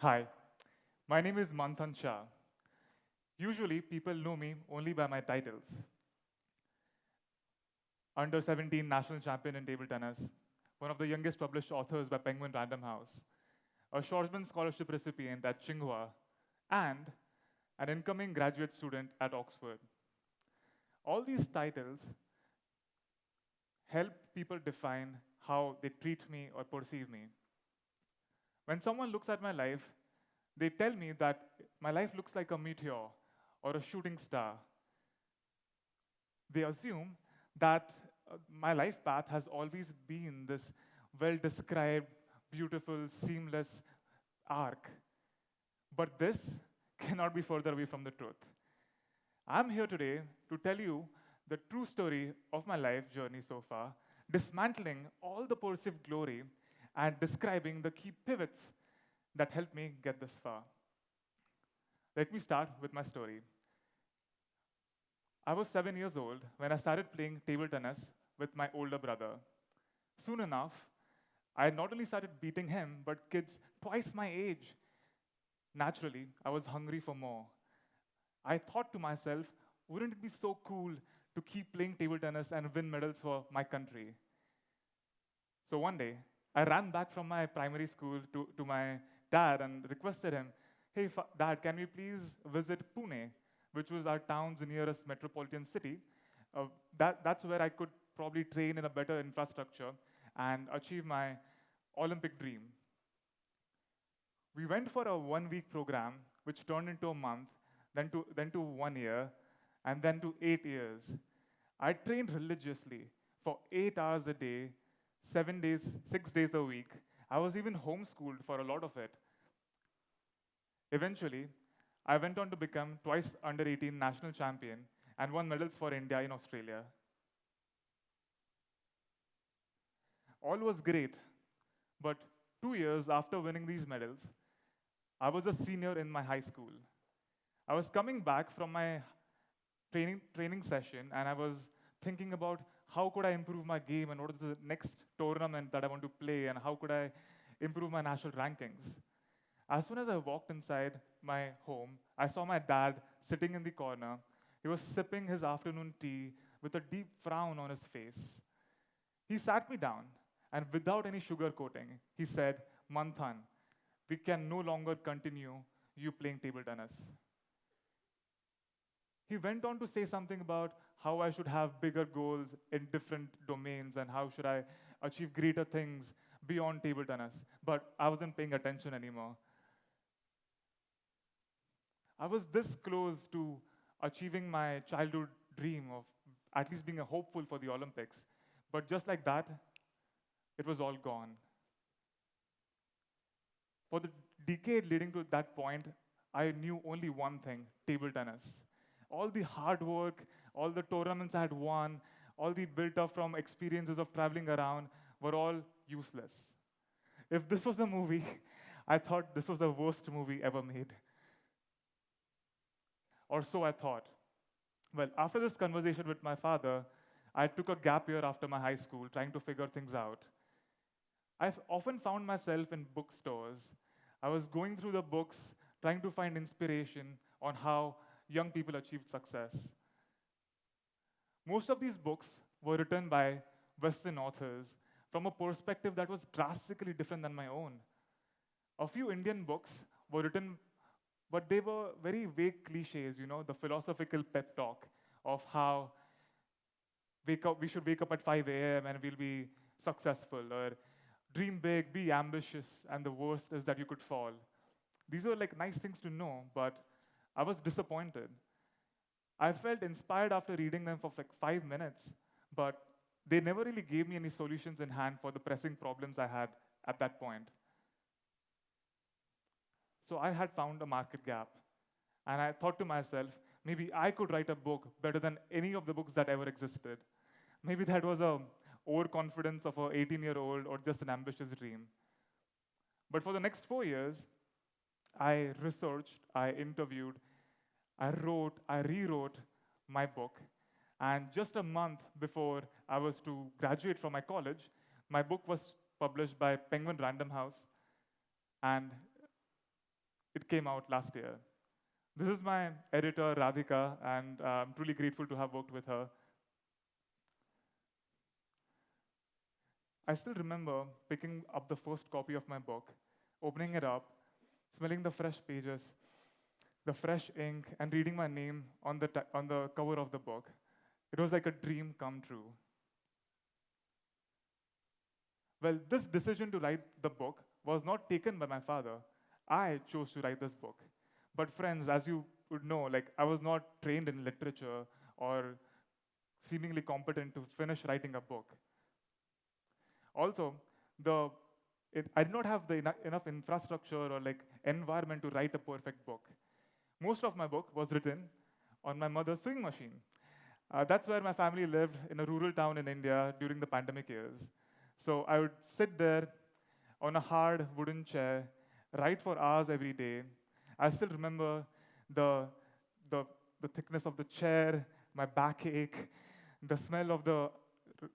Hi, my name is Manthan Shah. Usually, people know me only by my titles: Under-17 national champion in table tennis, one of the youngest published authors by Penguin Random House, a Schwarzman scholarship recipient at Tsinghua, and an incoming graduate student at Oxford. All these titles help people define how they treat me or perceive me. When someone looks at my life, they tell me that my life looks like a meteor or a shooting star. They assume that my life path has always been this well described, beautiful, seamless arc. But this cannot be further away from the truth. I'm here today to tell you the true story of my life journey so far, dismantling all the perceived glory and describing the key pivots that helped me get this far. Let me start with my story. I was 7 years old when I started playing table tennis with my older brother. Soon enough, I not only started beating him, but kids twice my age. Naturally, I was hungry for more. I thought to myself, wouldn't it be so cool to keep playing table tennis and win medals for my country? So one day, I ran back from my primary school to my dad and requested him, hey, dad, can we please visit Pune, which was our town's nearest metropolitan city? That's where I could probably train in a better infrastructure and achieve my Olympic dream. We went for a 1 week program, which turned into a month, then to 1 year, and then to 8 years. I trained religiously for 8 hours a day, 7 days, 6 days a week. I was even homeschooled for a lot of it. Eventually, I went on to become twice under 18 national champion and won medals for India in Australia. All was great, but 2 years after winning these medals, I was a senior in my high school. I was coming back from my training session and I was thinking about how could I improve my game and what is the next tournament that I want to play and how could I improve my national rankings. As soon as I walked inside my home, I saw my dad sitting in the corner. He was sipping his afternoon tea with a deep frown on his face. He sat me down and without any sugarcoating, he said, Manthan, we can no longer continue you playing table tennis. He went on to say something about how I should have bigger goals in different domains and how should I achieve greater things beyond table tennis. But I wasn't paying attention anymore. I was this close to achieving my childhood dream of at least being a hopeful for the Olympics. But just like that, it was all gone. For the decade leading to that point, I knew only one thing: table tennis. All the hard work, all the tournaments I had won, all the built up from experiences of traveling around were all useless. If this was a movie, I thought this was the worst movie ever made. Or so I thought. Well, after this conversation with my father, I took a gap year after my high school trying to figure things out. I've often found myself in bookstores. I was going through the books, trying to find inspiration on how young people achieved success. Most of these books were written by Western authors from a perspective that was drastically different than my own. A few Indian books were written, but they were very vague cliches, the philosophical pep talk of how we should wake up at 5 a.m. and we'll be successful, or dream big, be ambitious, and the worst is that you could fall. These were like nice things to know, but I was disappointed. I felt inspired after reading them for like 5 minutes, but they never really gave me any solutions in hand for the pressing problems I had at that point. So I had found a market gap, and I thought to myself, maybe I could write a book better than any of the books that ever existed. Maybe that was a overconfidence of an 18-year-old or just an ambitious dream. But for the next 4 years, I researched, I interviewed, I wrote, I rewrote my book. And just a month before I was to graduate from my college, my book was published by Penguin Random House. And it came out last year. This is my editor, Radhika, and I'm truly grateful to have worked with her. I still remember picking up the first copy of my book, opening it up, smelling the fresh pages, the fresh ink, and reading my name on the cover of the book. It was like a dream come true. Well, this decision to write the book was not taken by my father. I chose to write this book. But friends, as you would know, like I was not trained in literature or seemingly competent to finish writing a book. Also, I did not have the enough infrastructure or like environment to write a perfect book. Most of my book was written on my mother's sewing machine. That's where my family lived in a rural town in India during the pandemic years. So I would sit there on a hard wooden chair, write for hours every day. I still remember the, the, the thickness of the chair, my backache, the smell of the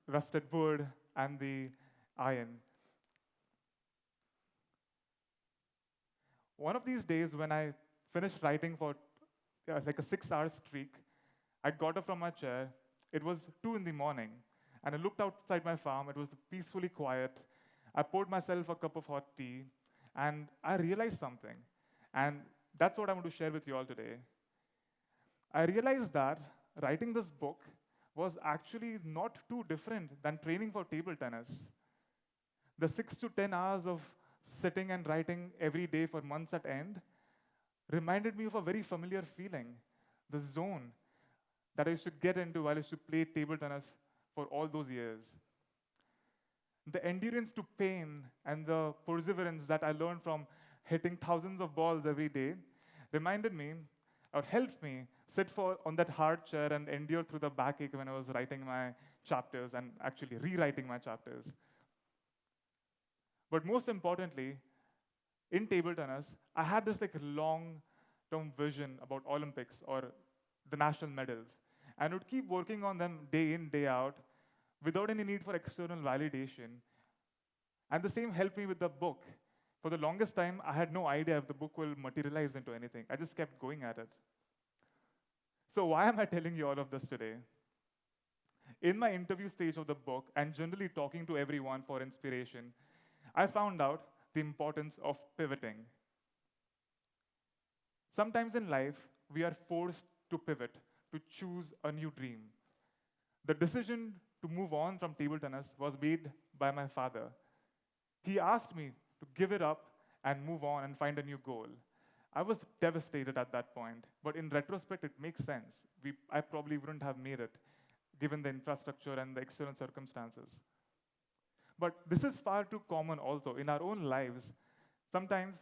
rusted wood, and the iron. One of these days, when I finished writing for like a 6-hour streak, I got up from my chair. It was 2 in the morning, and I looked outside my farm. It was peacefully quiet. I poured myself a cup of hot tea, and I realized something. And that's what I want to share with you all today. I realized that writing this book was actually not too different than training for table tennis. The 6 to 10 hours of sitting and writing every day for months at end reminded me of a very familiar feeling, the zone that I used to get into while I used to play table tennis for all those years. The endurance to pain and the perseverance that I learned from hitting thousands of balls every day reminded me or helped me sit on that hard chair and endure through the backache when I was writing my chapters and actually rewriting my chapters. But most importantly, in table tennis, I had this like long-term vision about Olympics or the national medals, and would keep working on them day in, day out, without any need for external validation. And the same helped me with the book. For the longest time, I had no idea if the book will materialize into anything. I just kept going at it. So why am I telling you all of this today? In my interview stage of the book, and generally talking to everyone for inspiration, I found out the importance of pivoting. Sometimes in life, we are forced to pivot, to choose a new dream. The decision to move on from table tennis was made by my father. He asked me to give it up and move on and find a new goal. I was devastated at that point, but in retrospect, it makes sense. I probably wouldn't have made it, given the infrastructure and the external circumstances. But this is far too common also in our own lives. Sometimes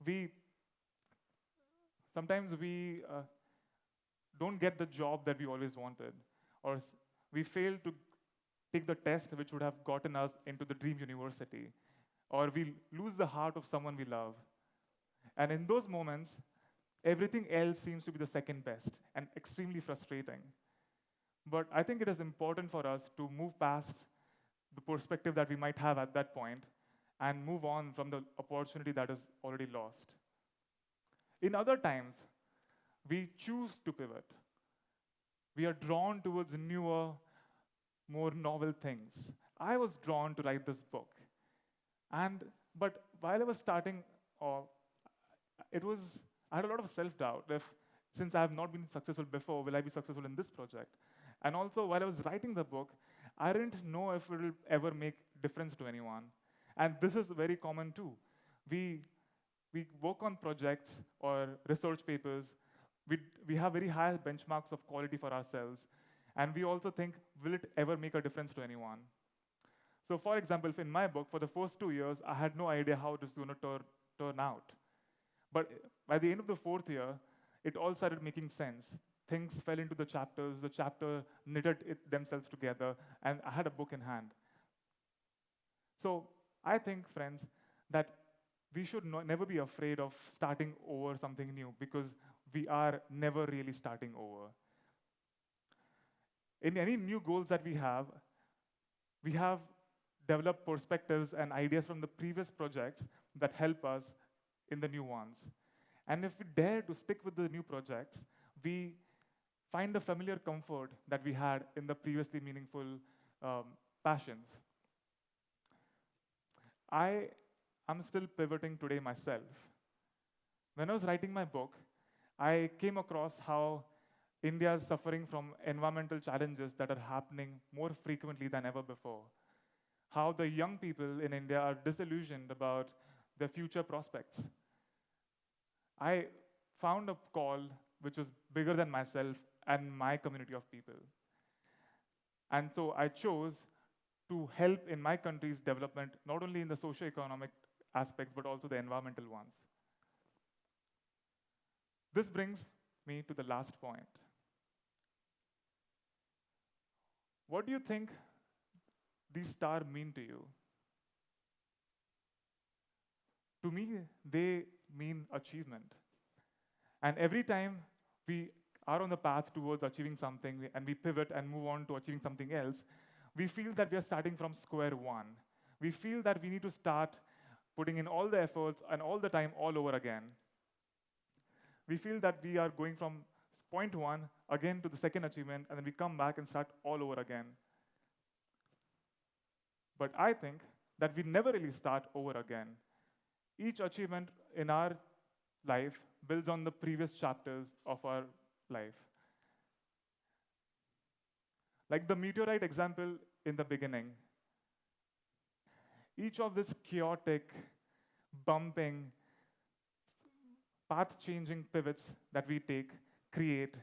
we don't get the job that we always wanted, or we fail to take the test which would have gotten us into the dream university, or we lose the heart of someone we love. And in those moments, everything else seems to be the second best and extremely frustrating. But I think it is important for us to move past the perspective that we might have at that point and move on from the opportunity that is already lost. In other times, we choose to pivot. We are drawn towards newer, more novel things. I was drawn to write this book. But while I was starting, I had a lot of self-doubt. Since I have not been successful before, will I be successful in this project? And also, while I was writing the book, I didn't know if it will ever make difference to anyone. And this is very common too. We work on projects or research papers. We have very high benchmarks of quality for ourselves. And we also think, will it ever make a difference to anyone? So for example, in my book, for the first 2 years, I had no idea how it was going to turn out. But by the end of the 4th year, it all started making sense. Things fell into the chapters, the chapter knitted themselves together, and I had a book in hand. So I think, friends, that we should never be afraid of starting over something new, because we are never really starting over. In any new goals that we have developed perspectives and ideas from the previous projects that help us in the new ones. And if we dare to stick with the new projects, we find the familiar comfort that we had in the previously meaningful passions. I am still pivoting today myself. When I was writing my book, I came across how India is suffering from environmental challenges that are happening more frequently than ever before. How the young people in India are disillusioned about their future prospects. I found a call which was bigger than myself and my community of people. And so I chose to help in my country's development, not only in the socio-economic aspects, but also the environmental ones. This brings me to the last point. What do you think these stars mean to you? To me, they mean achievement. And every time we are on the path towards achieving something and we pivot and move on to achieving something else, we feel that we are starting from square one. We feel that we need to start putting in all the efforts and all the time all over again. We feel that we are going from point one again to the second achievement, and then we come back and start all over again. But I think that we never really start over again. Each achievement in our life builds on the previous chapters of our life. Like the meteorite example in the beginning, each of this chaotic, bumping, path-changing pivots that we take create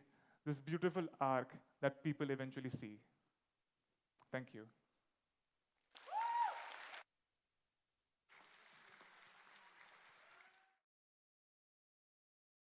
this beautiful arc that people eventually see. Thank you.